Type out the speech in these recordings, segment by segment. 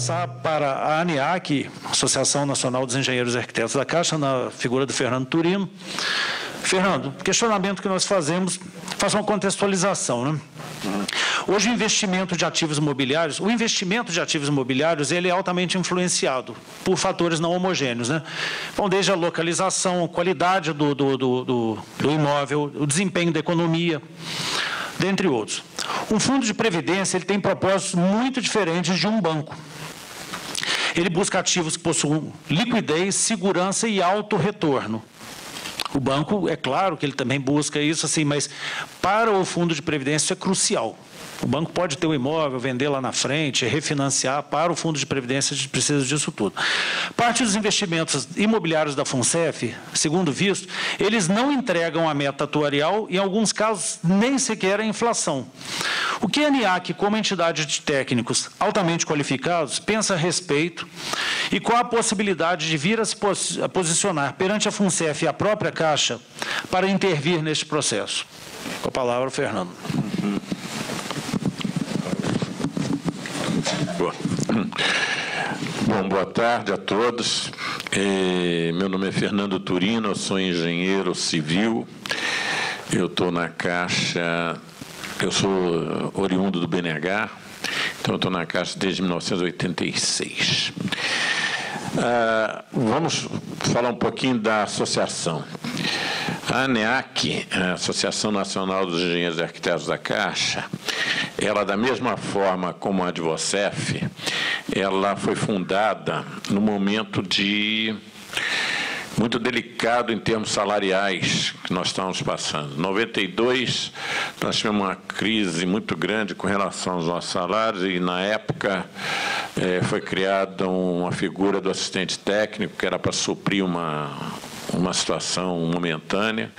passar para a ANEAC, Associação Nacional dos Engenheiros e Arquitetos da Caixa, na figura do Fernando Turino. Fernando, questionamento que nós fazemos, faça uma contextualização, né? Hoje o investimento de ativos imobiliários, ele é altamente influenciado por fatores não homogêneos, né? Então, desde a localização, a qualidade do imóvel, o desempenho da economia, dentre outros. Um fundo de previdência ele tem propósitos muito diferentes de um banco. Ele busca ativos que possuam liquidez, segurança e alto retorno. O banco, é claro que ele também busca isso, assim, mas para o fundo de previdência isso é crucial. O banco pode ter o imóvel, vender lá na frente, refinanciar. Para o fundo de previdência, a gente precisa disso tudo. Parte dos investimentos imobiliários da FUNCEF, segundo visto, eles não entregam a meta atuarial e, em alguns casos, nem sequer a inflação. O que a ANEAC, como entidade de técnicos altamente qualificados, pensa a respeito e qual a possibilidade de vir a se posicionar perante a FUNCEF e a própria Caixa para intervir neste processo? Com a palavra, Fernando. Bom, boa tarde a todos. Meu nome é Fernando Turino, eu sou engenheiro civil. Eu estou na Caixa, eu sou oriundo do BNH, então eu estou na Caixa desde 1986. Vamos falar um pouquinho da associação. A ANEAC, a Associação Nacional dos Engenheiros e Arquitetos da Caixa, ela, da mesma forma como a Advocef, ela foi fundada no momento muito delicado em termos salariais que nós estamos passando. Em 92, nós tivemos uma crise muito grande com relação aos nossos salários e, na época, foi criada uma figura do assistente técnico que era para suprir uma situação momentânea.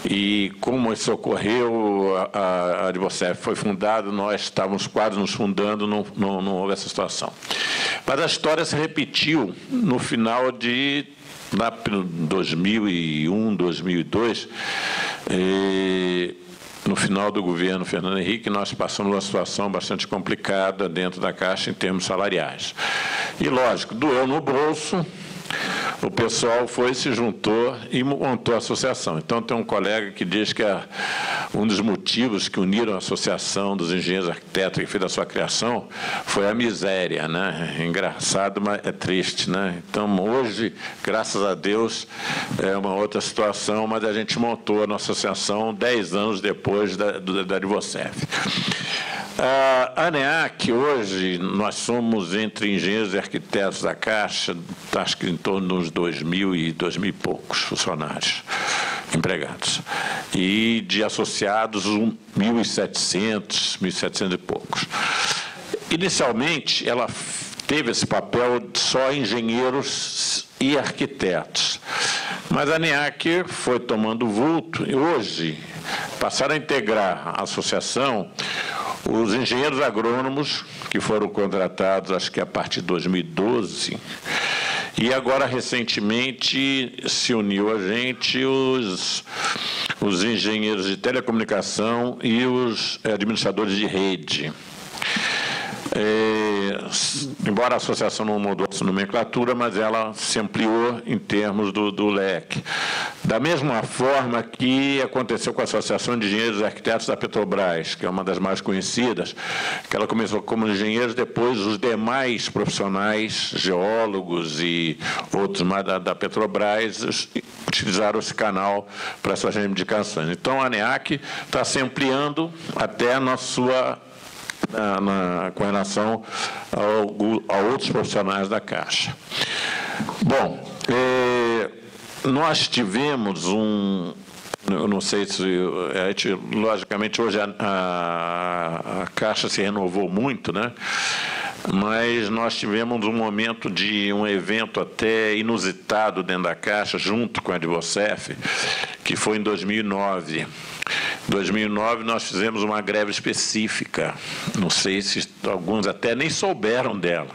E como isso ocorreu, a Advocef foi fundada, nós estávamos quase nos fundando, não houve essa situação. Mas a história se repetiu no final de lá para 2001, 2002, no final do governo Fernando Henrique, nós passamos uma situação bastante complicada dentro da Caixa em termos salariais. E, lógico, doeu no bolso. O pessoal se juntou e montou a associação. Então, tem um colega que diz que um dos motivos que uniram a Associação dos Engenheiros Arquitetos, que fez a sua criação, foi a miséria, né? É engraçado, mas é triste, né? Então, hoje, graças a Deus, é uma outra situação, mas a gente montou a nossa associação 10 anos depois da Advocef. A ANEAC, hoje, nós somos, entre engenheiros e arquitetos da Caixa, acho que em torno de uns 2.000 e 2.000 e poucos funcionários, empregados. E de associados, 1.700, 1.700 e poucos. Inicialmente, ela teve esse papel de só engenheiros e arquitetos. Mas a ANEAC foi tomando vulto e hoje passaram a integrar a associação os engenheiros agrônomos, que foram contratados, acho que a partir de 2012, e agora, recentemente, se uniu a gente os engenheiros de telecomunicação e os administradores de rede. Embora a associação não mudou a sua nomenclatura, mas ela se ampliou em termos do leque. Da mesma forma que aconteceu com a Associação de Engenheiros e Arquitetos da Petrobras, que é uma das mais conhecidas, que ela começou como engenheiros, depois os demais profissionais, geólogos e outros mais da Petrobras, utilizaram esse canal para suas reivindicações. Então, a ANEAC está se ampliando até com relação a outros profissionais da Caixa. Bom, nós tivemos eu não sei se logicamente hoje a Caixa se renovou muito, né? Mas nós tivemos um momento de um evento até inusitado dentro da Caixa, junto com a Advocef, que foi em 2009. Em 2009, nós fizemos uma greve específica. Não sei se alguns até nem souberam dela,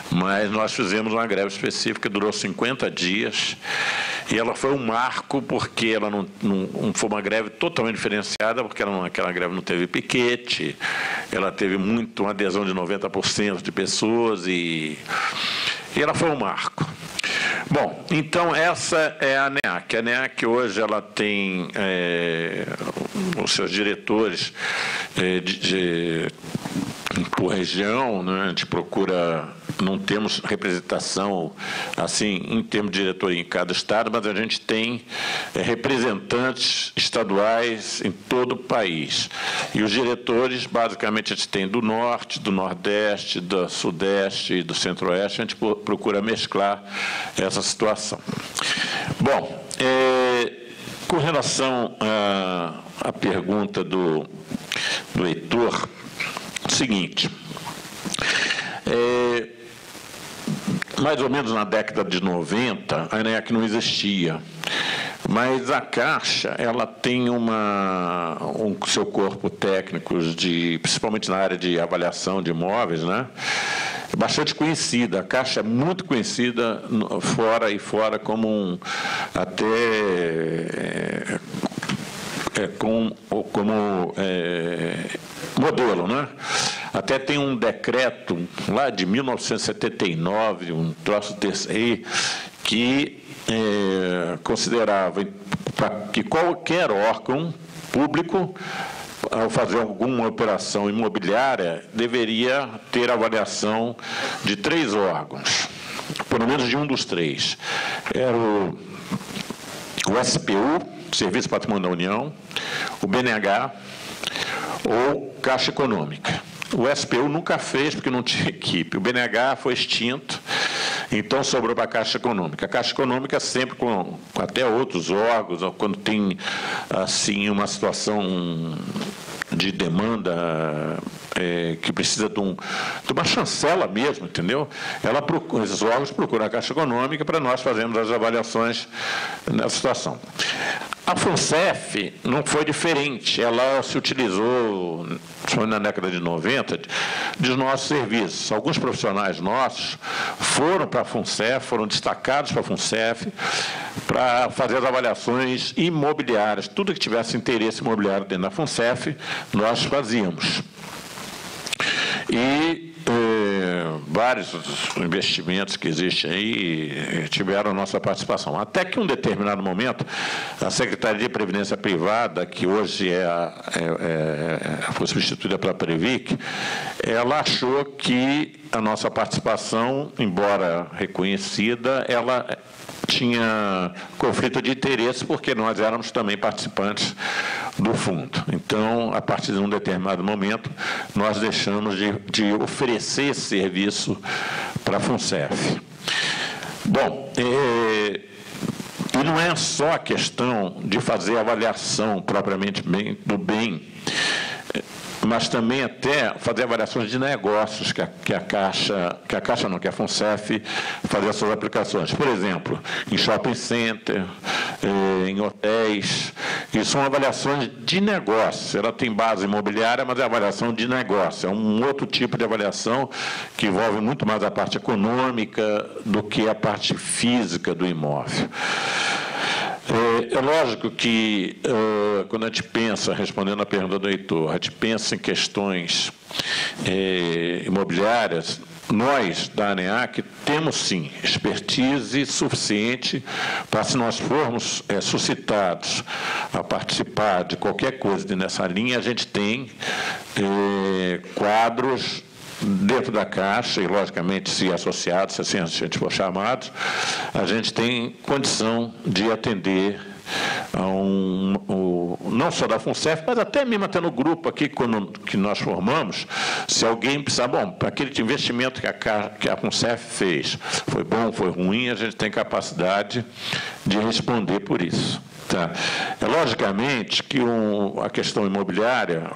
mas nós fizemos uma greve específica, durou 50 dias, E ela foi um marco porque ela não foi uma greve totalmente diferenciada, porque aquela greve não teve piquete, ela teve uma adesão de 90% de pessoas e ela foi um marco. Bom, então essa é a ANEAC. A ANEAC hoje ela tem os seus diretores por região, né? A gente procura, não temos representação assim em termos de diretoria em cada estado, mas a gente tem representantes estaduais em todo o país. E os diretores, basicamente, a gente tem do norte, do nordeste, do sudeste e do centro-oeste, a gente procura mesclar essa situação. Bom, com relação à pergunta do Heitor, seguinte, mais ou menos na década de 90, a ANEAC não existia, mas a Caixa ela tem seu corpo técnico, principalmente na área de avaliação de imóveis, né? Bastante conhecida. A Caixa é muito conhecida fora como modelo, né? Até tem um decreto lá de 1979, um troço desse aí, que considerava que qualquer órgão público, ao fazer alguma operação imobiliária, deveria ter avaliação de 3 órgãos, pelo menos de um dos 3. Era o SPU, Serviço Patrimônio da União, o BNH ou Caixa Econômica. O SPU nunca fez porque não tinha equipe. O BNH foi extinto, então sobrou para a Caixa Econômica. A Caixa Econômica sempre com até outros órgãos, quando tem assim uma situação de demanda que precisa de uma chancela mesmo, entendeu? Esses órgãos procuram a Caixa Econômica para nós fazermos as avaliações nessa situação. A FUNCEF não foi diferente, ela se utilizou, principalmente na década de 90, dos nossos serviços. Alguns profissionais nossos foram para a FUNCEF, foram destacados para a FUNCEF, para fazer as avaliações imobiliárias. Tudo que tivesse interesse imobiliário dentro da FUNCEF, nós fazíamos. E vários investimentos que existem aí tiveram nossa participação. Até que, em um determinado momento, a Secretaria de Previdência Privada, que hoje foi substituída pela Previc, ela achou que a nossa participação, embora reconhecida, ela tinha conflito de interesse, porque nós éramos também participantes do fundo. Então, a partir de um determinado momento, nós deixamos de oferecer esse serviço para a FUNCEF. Bom, e não é só a questão de fazer a avaliação propriamente do bem, mas também até fazer avaliações de negócios que a FUNCEF fazia suas aplicações. Por exemplo, em shopping center, em hotéis, e são avaliações de negócio. Ela tem base imobiliária, mas é avaliação de negócio. É um outro tipo de avaliação que envolve muito mais a parte econômica do que a parte física do imóvel. É lógico que, quando a gente pensa, respondendo à pergunta do Heitor, a gente pensa em questões imobiliárias, nós, da ANEAC, temos, sim, expertise suficiente para, se nós formos suscitados a participar de qualquer coisa nessa linha, a gente tem quadros dentro da Caixa, e, logicamente, se associados, se assim a gente for chamado, a gente tem condição de atender não só da FUNCEF, mas até mesmo até no grupo aqui que nós formamos, se alguém precisar, bom, para aquele investimento que a FUNCEF fez, foi bom, foi ruim, a gente tem capacidade de responder por isso. Tá. Logicamente que a questão imobiliária,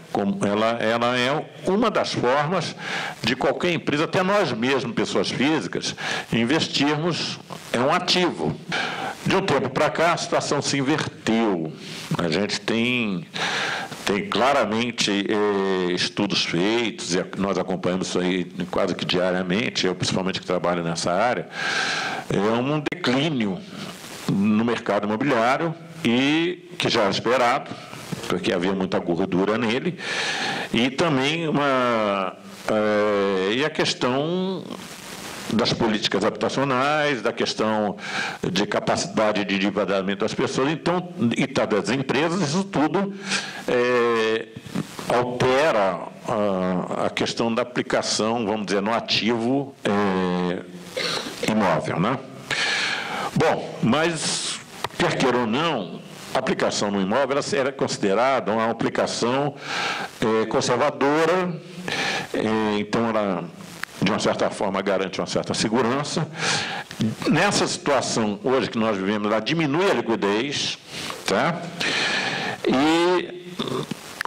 ela é uma das formas de qualquer empresa, até nós mesmos, pessoas físicas, investirmos um ativo. De um tempo para cá, a situação se inverteu. A gente tem claramente estudos feitos, e nós acompanhamos isso aí quase que diariamente, eu principalmente que trabalho nessa área, é um declínio no mercado imobiliário e que já era esperado, porque havia muita gordura nele, e também e a questão das políticas habitacionais, da questão de capacidade de endividamento das pessoas, então, e das empresas, isso tudo altera a questão da aplicação, vamos dizer, no ativo imóvel, né? Bom, mas, quer queira ou não, a aplicação no imóvel era considerada uma aplicação conservadora, então ela, de uma certa forma, garante uma certa segurança. Nessa situação, hoje que nós vivemos, ela diminui a liquidez, tá? E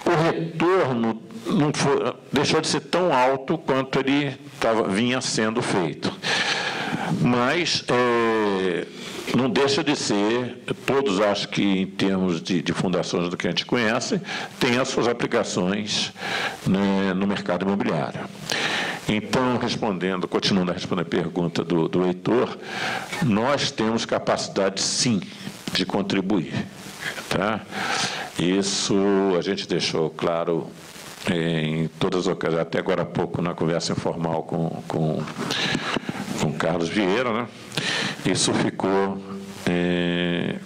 o retorno deixou de ser tão alto quanto ele vinha sendo feito. Mas não deixa de ser, todos acho que em termos de fundações do que a gente conhece, tem as suas aplicações, né, no mercado imobiliário. Então, continuando a responder a pergunta do Heitor, nós temos capacidade, sim, de contribuir. Tá? Isso a gente deixou claro em todas as ocasiões, até agora há pouco, na conversa informal com Carlos Vieira, né? Isso ficou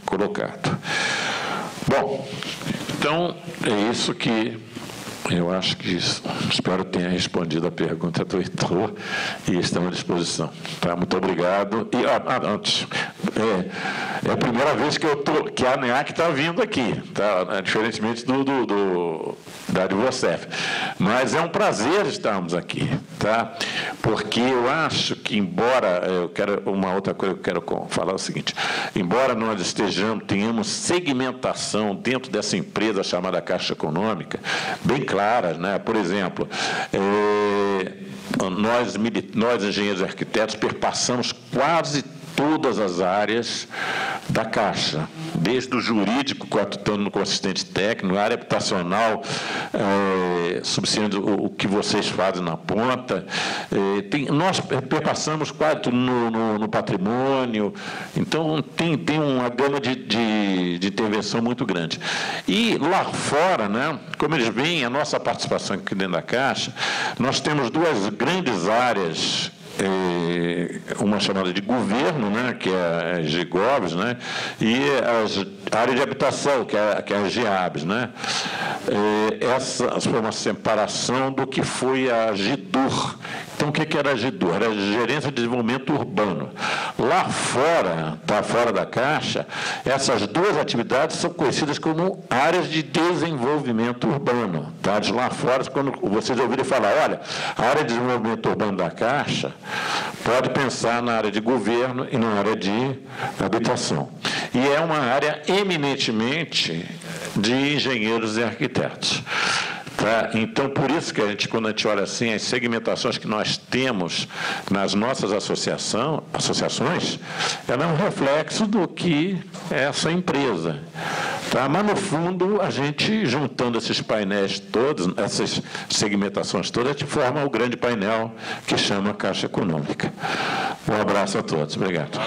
colocado. Bom, então, é isso que eu acho que espero tenha respondido a pergunta do Heitor e estamos à disposição. Tá? Muito obrigado. E antes, é a primeira vez que a ANEAC está vindo aqui, tá? Diferentemente da Advocef. Mas é um prazer estarmos aqui, tá? Porque eu acho que, embora, uma outra coisa que eu quero falar é o seguinte, embora nós tenhamos segmentação dentro dessa empresa chamada Caixa Econômica, bem claras, né? Por exemplo, nós engenheiros e arquitetos perpassamos quase todas as áreas da Caixa, desde o jurídico, atuando com assistente técnico, a área habitacional, subsidiando o que vocês fazem na ponta. Nós perpassamos quase tudo no patrimônio, então tem uma gama de intervenção muito grande. E lá fora, né, como eles veem a nossa participação aqui dentro da Caixa, nós temos duas grandes áreas, uma chamada de governo, né, que é a GIGOVS, né, e a área de habitação, que é a GIABS. Né. Essa foi uma separação do que foi a GIDUR. Então, o que era a GIDUR? Era a Gerência de Desenvolvimento Urbano. Lá fora, fora da Caixa, essas duas atividades são conhecidas como áreas de desenvolvimento urbano. Tá? De lá fora, quando vocês ouvirem falar, olha, a área de desenvolvimento urbano da Caixa, pode pensar na área de governo e na área de habitação. E é uma área eminentemente de engenheiros e arquitetos. Tá? Então, por isso que quando a gente olha assim, as segmentações que nós temos nas nossas associações, ela é um reflexo do que é essa empresa. Tá? Mas, no fundo, a gente, juntando esses painéis todos, essas segmentações todas, a gente forma o grande painel que chama Caixa Econômica. Um abraço a todos. Obrigado.